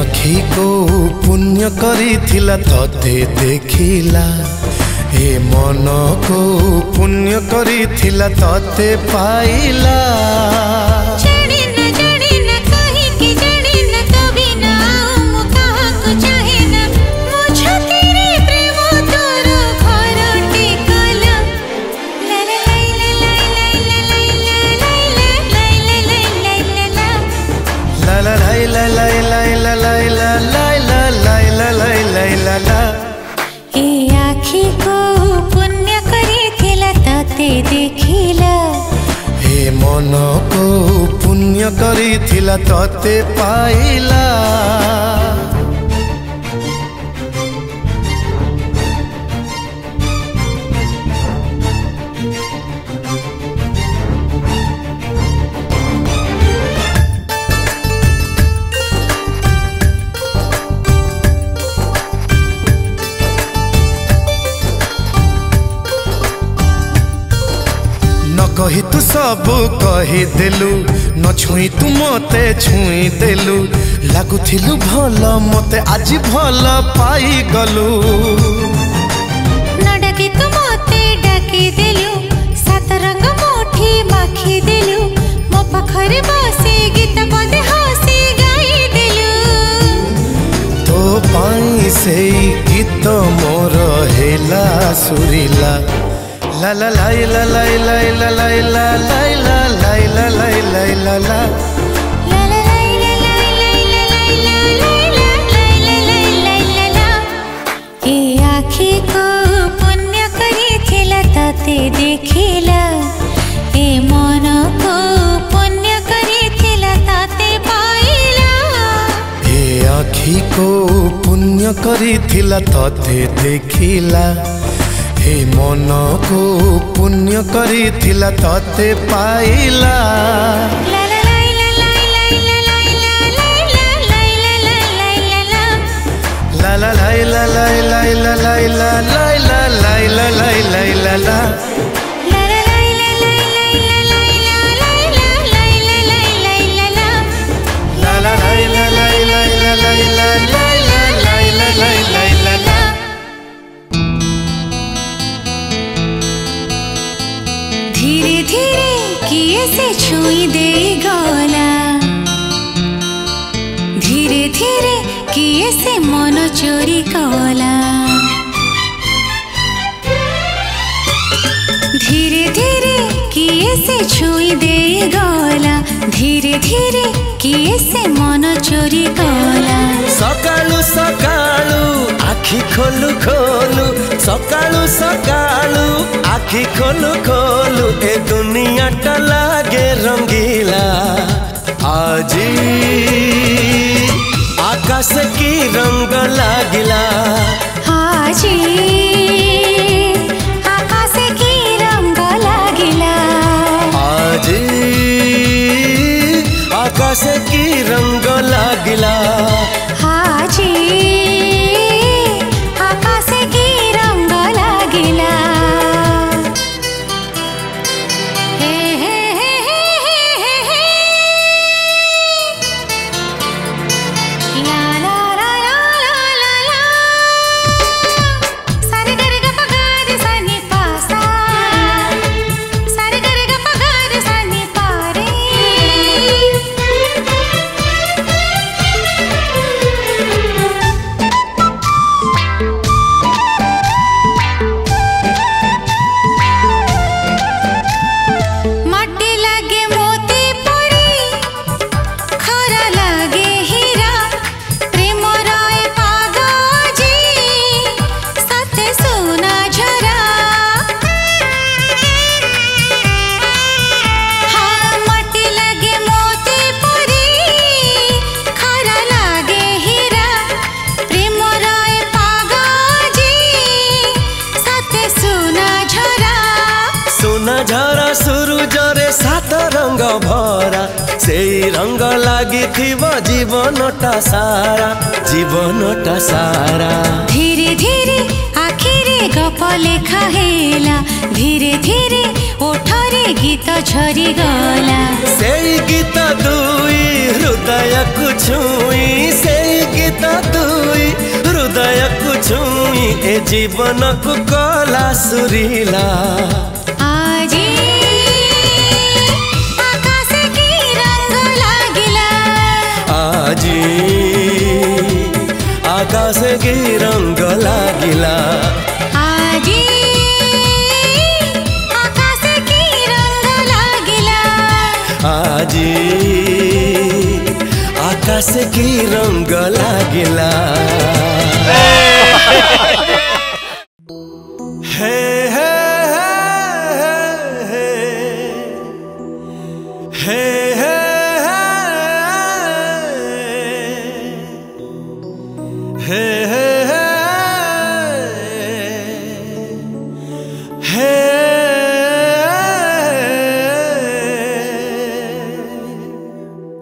आखी को पुण्य करिथिला तते देखिला ए मन को पुण्य करिथिला तते पाइला आखी को पुण्य करिथिला तते देखिला हे मन को पुण्य करिथिला तते पाइला कही तू सब कही देलु न छुई तू मते छुई देलु लागुथिलु भल मते आज भल पाई गलु न डाके तू मते डाके देलु सात रंग मोठी माखी देलु मो पाखरे बसे गीत पदे हसी गाई देलु तो पाई से गीत मोर हेला सुरीला ला ला ला ला ला ला ला ला ला ला ला ला ला ला ला आखी को पुण्य करिथिला तते देखिला ए मन को पुण्य करिथिला तते पाइला ए आखी को पुण्य करिथिला तते देखिला हे मन को पुण्य करिथिला तते पाइला ला ला ला ला ला ला ला ला ला ला ला ला ला ला धीरे धीरे किए से छुई दे गला धीरे धीरे किए से मन चोरी कला धीरे धीरे किए से छुई दे गला धीरे धीरे किए से मन चोरी कला सकाळु सकाळु आखि खोलु खोलु सकाळु सकाळु आखि खोलु खोलु ए दुनिया टा लागे रंगीला आजी आकाश की रंग लागिला आजी आकाश की रंग लागिला आजी आकाश की रंग लागिला आजी आकाश की रंग लागिला हे हे हे हे हे ला ला ला ला ला ला सारे गर ग प ग रे सा नि पा सा सारे गर ग प ग रे सा नि पा रे माटी लागे मोती पड़ी खरा लागे हीरा प्रेम राय पागाजी सते सोना झरा हाँ माटी लागे मोती पड़ी खरा लागे हीरा प्रेम राय पागाजी सते सोना झरा सोना झरा सुरुजरे सात रंग भरा से रंग लागी जीवनटा सारा धीरे धीरे आखिरे गप लेखा हेला धीरे धीरे ओठरे गीत झरी गला से गीत दुई हृदय को छुई से जीवन को कला सुरीला आजी आकाश की रंग लागिला आजी आकाश की रंग लागिला आजी आकाश की रंग लागिला आजी आकाश की रंग लागिला हे हे हे हे हे हे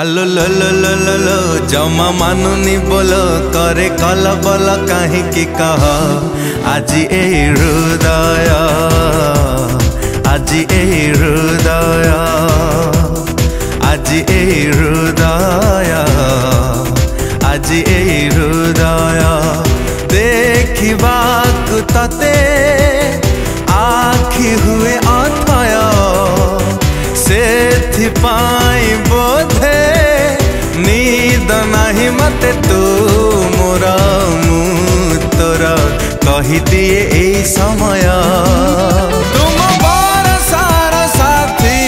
आलो लो लो लो लो लो जमा मानुनी बोलो करे कल बल कहीं की कह आज ए हृदय आज ए हृदय आज ए हृदय आज ए हृदय देखिबाकु तते आखि हुए अथय सेथिपाई बोधे नींद नहीं मते तू मोरा मु तोरा कही दिए ए समय तुम बरसार साथी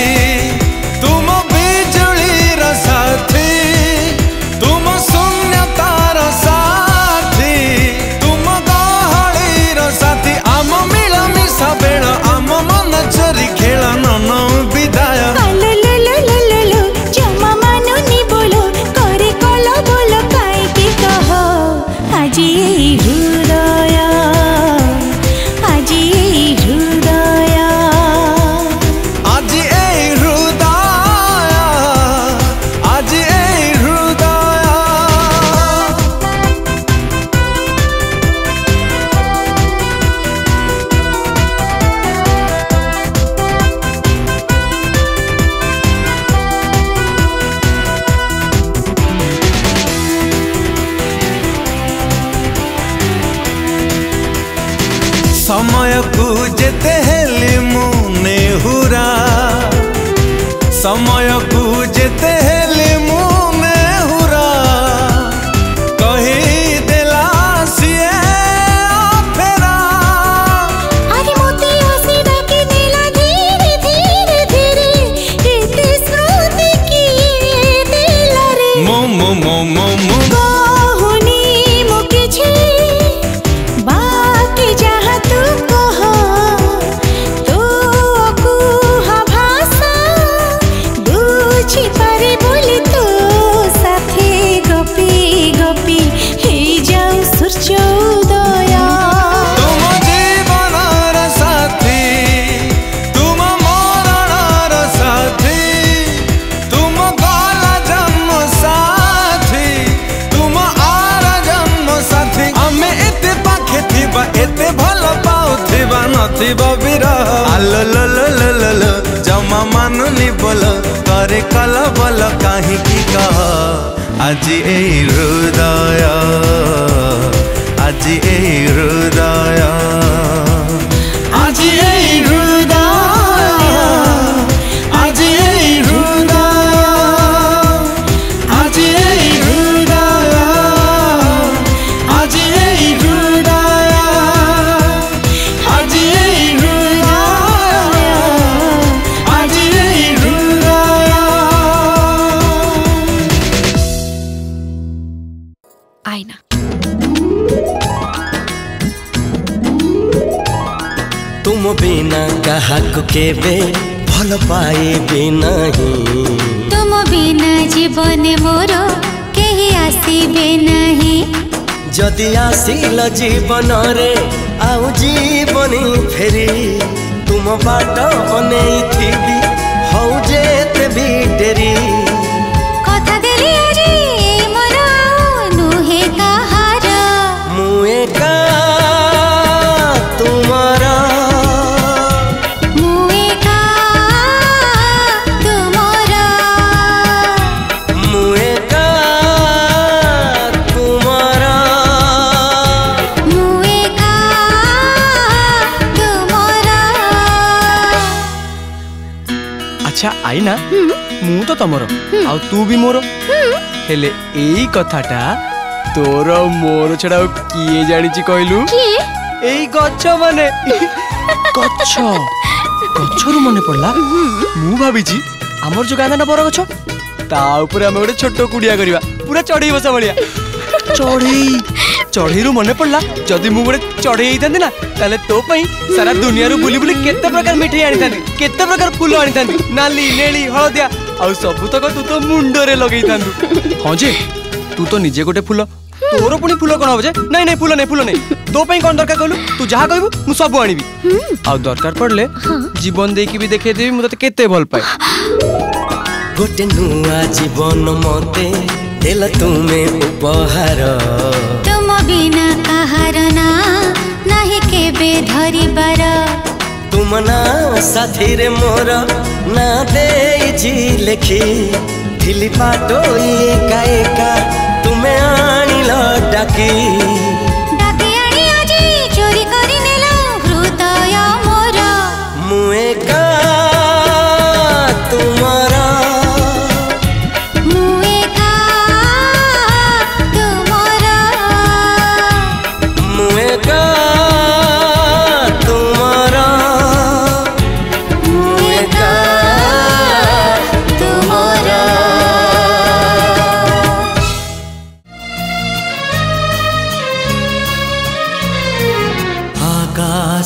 तुम बिजुलीर साथी तुम शून्यतार साथी तुम गहळीर साथी आम मिलामिशा बेळ आम मन चोरी खेल नन विदाय समय को जेते हेली मुने हुरा समय को जेते हेली मुने हुरा कही देला सिए फेरा अरे मोती हसी डाके दिला धीरे धीरे धीरे इतनी स्मृति की दिला रे मो मो मो मो मो आलो लो लो लो लो लो जमा मानुनी बोलो करे कल बोल कहीं की कह आज ए हृदय आज ए हृदय आज ए हृदय आज ए हृदय आज ए हृदय आज ए हृदय आईना तुम बिना काहाकु केबे भल पाइबे नहीं तुम बिना जीवन मोर केही आसीबे नहीं जदि आसिल जीवन रे आउ जीवनी फेरी तुम बाट अनेई थिबी हौ जेते भी डेरी कथा देली आजी मोर नुहे कहार मुए का तुम्हारा मुए का तुम्हारा मुए का तुम्हारा मुए का आई ना मु तो तमर आ तू भी मोर हेले एई कथाटा तोर मोर छड़ा किए जानी कहलु एई गच्छ माने गच्छ गच्छरु मने पड़ला मु भाभी आमर जो गाना बर गछ ता ऊपर आम गोटे छोट कुड़िया करवा पूरा चढ़ई बसा भाया चढ़ई मने पड़ला जदि मु गोटे चढ़ई होता ना ताले तो पई सारा दुनिया बुली बुली केते प्रकार मिठाई आनी था केते प्रकार फूल आनी था नाली नेली हलदिया आ सब तक तू तो मुंडरे लगे हाँ जे तू तो निजे गोटे फूल तोर पुणी फूल कौन हम जे नहीं फूल नहीं तो पई कौन दरकार कहलु तू जहा कहबू मु सब आनिबी आ दरकार पड़ले जीवन देकी भी देखे देबी मु तते केते भल पाए गोटे नुआ जीवन मते देल तुमे उपहार तुम बिना कहार ना नाही केबे धरिबार तुम ना साथी रे मोर ना देइछि लेखी थिली पाटो एका एका तुमे आनिल डाकी डाकी आनी आजी चोरी करी नेलो हृदय मोर मु एका तुमरा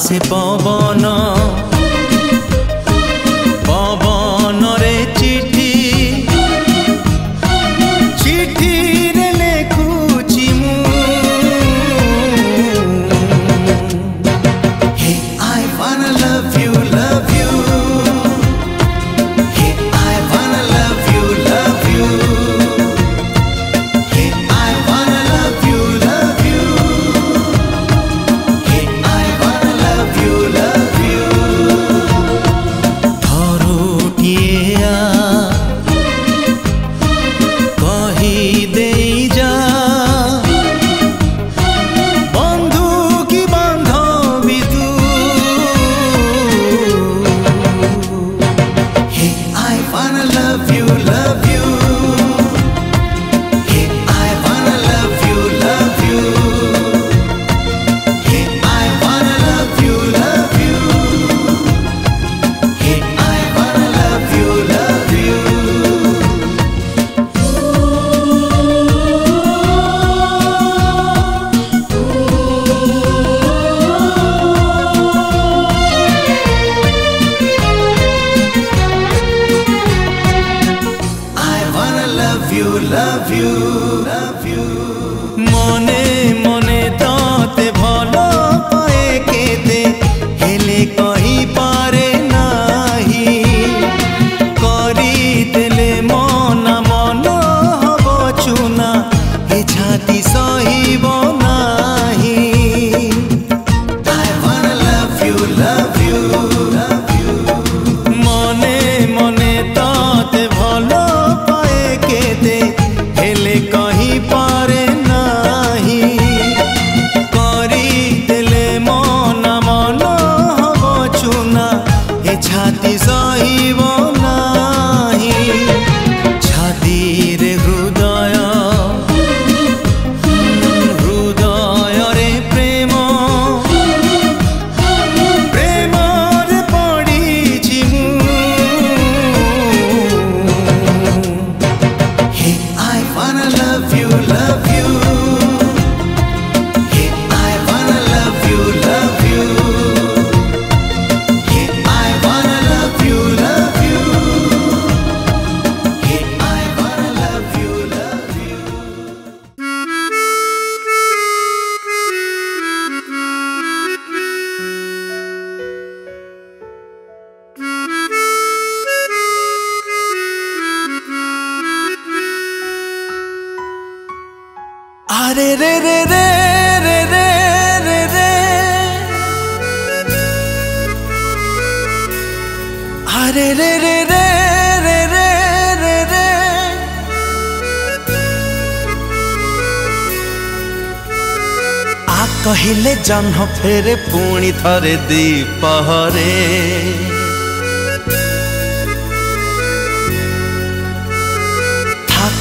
से पवन पवन रे चिठी चिठी रे लेखुची मु हे आई wanna love you hey I wanna love you hey I wanna love you hey I love you थरोटिया कही दे जा बंधु की बांधवी तू हे I wanna love you hey I wanna love you hey I wanna love you Hey, I wanna love you I wanna love you मने मने ताते भलो पाए केते हेले कही पारे नाही करी देले मना मन हब चुना ए छाती सहीब नाही I wanna love you मने मने ताते भलो पाए केते हेले कही पारे नाही करी देले मना मन हब चुना ए छाती सहीब नाही छाती रे हृदय रे प्रेम प्रेम रे पड़ीछि मु हे I wanna love you hey I wanna love you hey I wanna love you hey I wanna love you अरे रे रे रे रे रे रे रे अरे रे रे रे रे रे रे रे आ कहिले जन्म फेरे पुणी थरे दीपहरे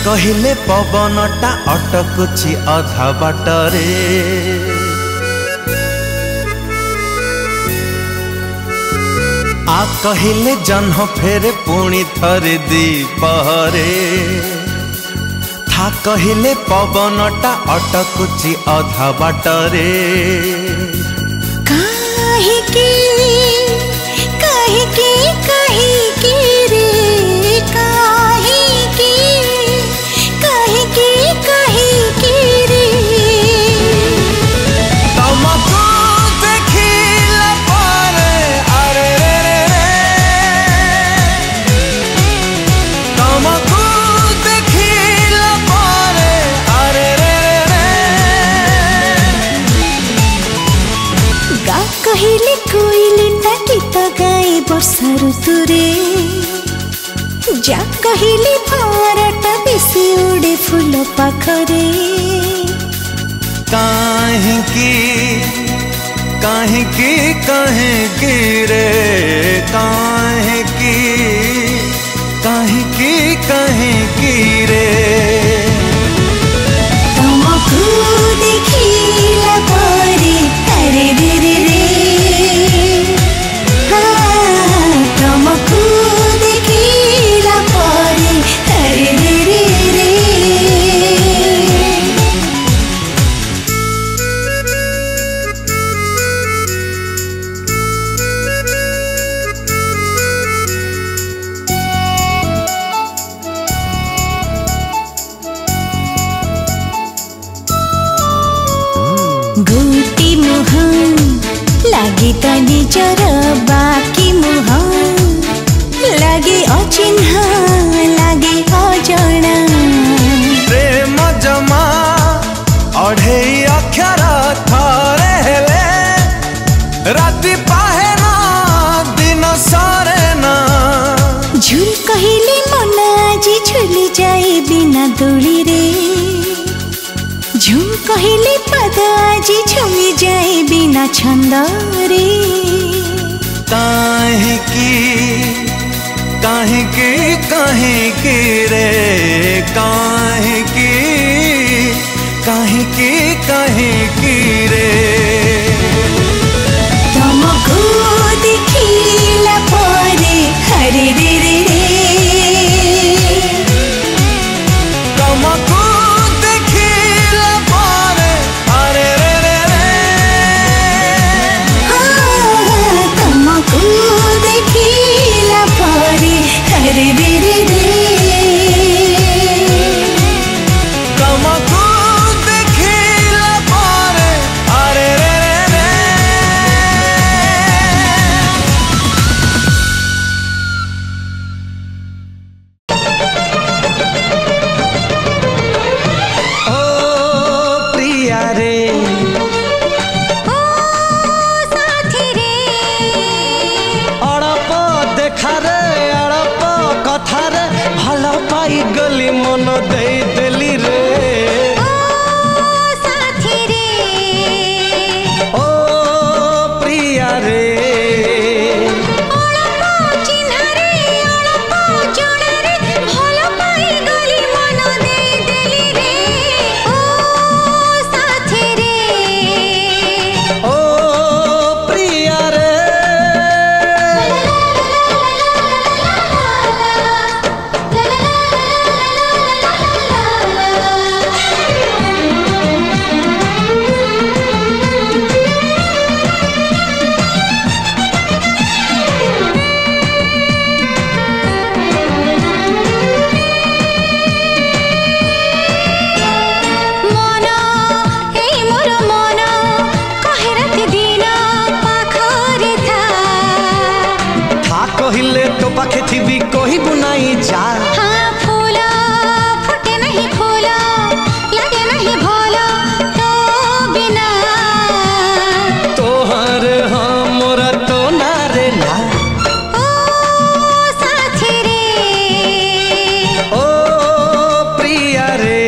कहिले पवनटा अटकुची अधा बाटरे आ कहिले जन्ह फेरे पुणी थरे दीपहरे था कहिले पवनटा अटकुची अधा बाटरे काहेकी काहेकी काहेकी रे काहेकी काहेकी काहेकी रे तमको देखिला पारे अरे रे तमको देखिला पारे अरे रे गा कहिले कोइलीटा गीत गाए वर्षा ऋतुरे जा कहिले भारटा बेसी उडे फूल पाखरे काहेकी काहेकी काहेकी रे काहेकी काहेकी काहेकी रे तमको देखिला पारे अरे रे रे रे तमको देखिला पारे अरे रे रे रे गोटी मुहान लागे त निजर बाकी मुहान लागे अचिन्ह लागे अजଣା प्रेम जमा अढ़ेई अक्षर थरे हेले राति पाहे ना दिन सरे ना झुल कहिले मन आजी झुली जाए बिना दोली रे झुम कहिले पद आजी झुमी जाए बिना छंद रे काहेकी काहेकी काहेकी रे काहेकी काहेकी काहेकी रे तमको देखिला पारे हरे रे रे रे तमको देखिला पारे अरे रे तमको देखिला पारे हरे रे रे रे तमको देखिला पारे अरे रे ओ प्रिया रे ओ साथी रे अड़प देखा रे अड़प कथा रे भल पाई गली मन दे देली रे ओ साथी रे ओ प्रिया रे अळप चिन्ह रे अळप जणा रे भल पाई गली मन देई देली रे ओ साथी रे ओ प्रिया रे मन ए मोर मन कहे राति दिन पाखरे था था कहिले तो पाखे थी कही बुनाई जा हाँ फूल फुटे नहीं फूल लगे नहीं भल तो बिना तोहर हमर तो ना रे ना ओ साथी रे ओ प्रिया रे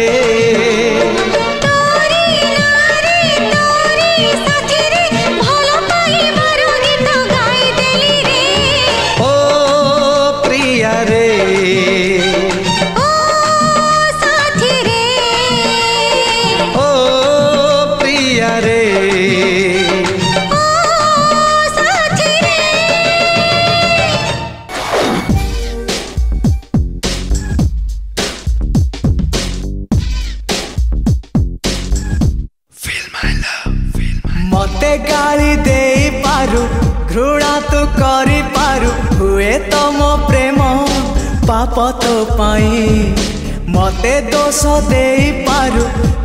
तोरी नारी तोरी साथी रे भल पाइबार गीत गाई देली रे ओ प्रिया रे पारु हुए तो मो प्रेम पाप तो पाई मते दोष दे पारु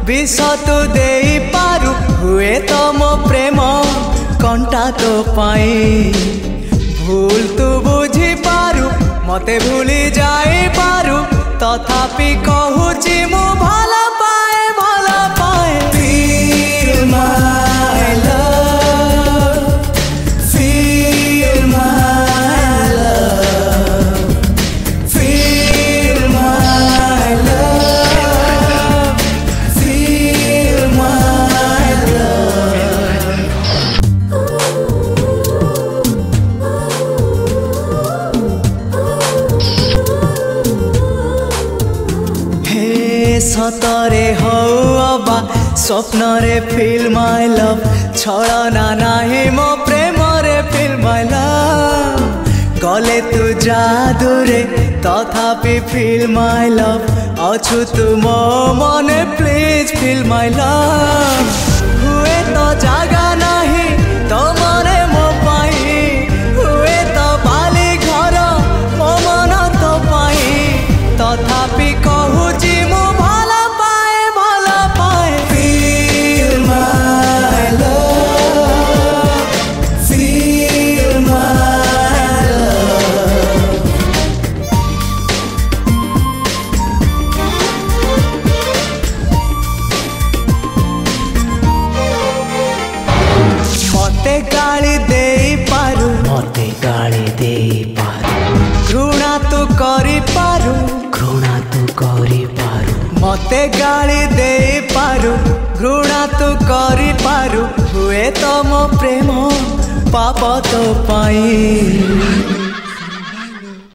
विष तू दे पारु हुए तो मो प्रेम कंटा तो पाई भूल तू बुझी पारु मते भूली जाई पारु तथापि कहूची मु भला पाए Feel my love Feel my love Feel my love Feel my love हे सतरे हौ अबा स्वप्न रे फील माय लव छलना नाही मो प्रेम रे फील माय लव गले तू जादू रे तथापि फील माय लव अछु तू मो मने प्लीज फील माय लव हुए तो जागा नाही तो मने मो पाई हुए तो बाली घर मो मन तो पाई तथापि कहूची मु भला पाए Feel my love Feel my love मते गाली दे पारु घृणा तू करी पारु मते गाली दे पारु घृणा तू करी पारु हुए तो मो प्रेम पाप तो पाई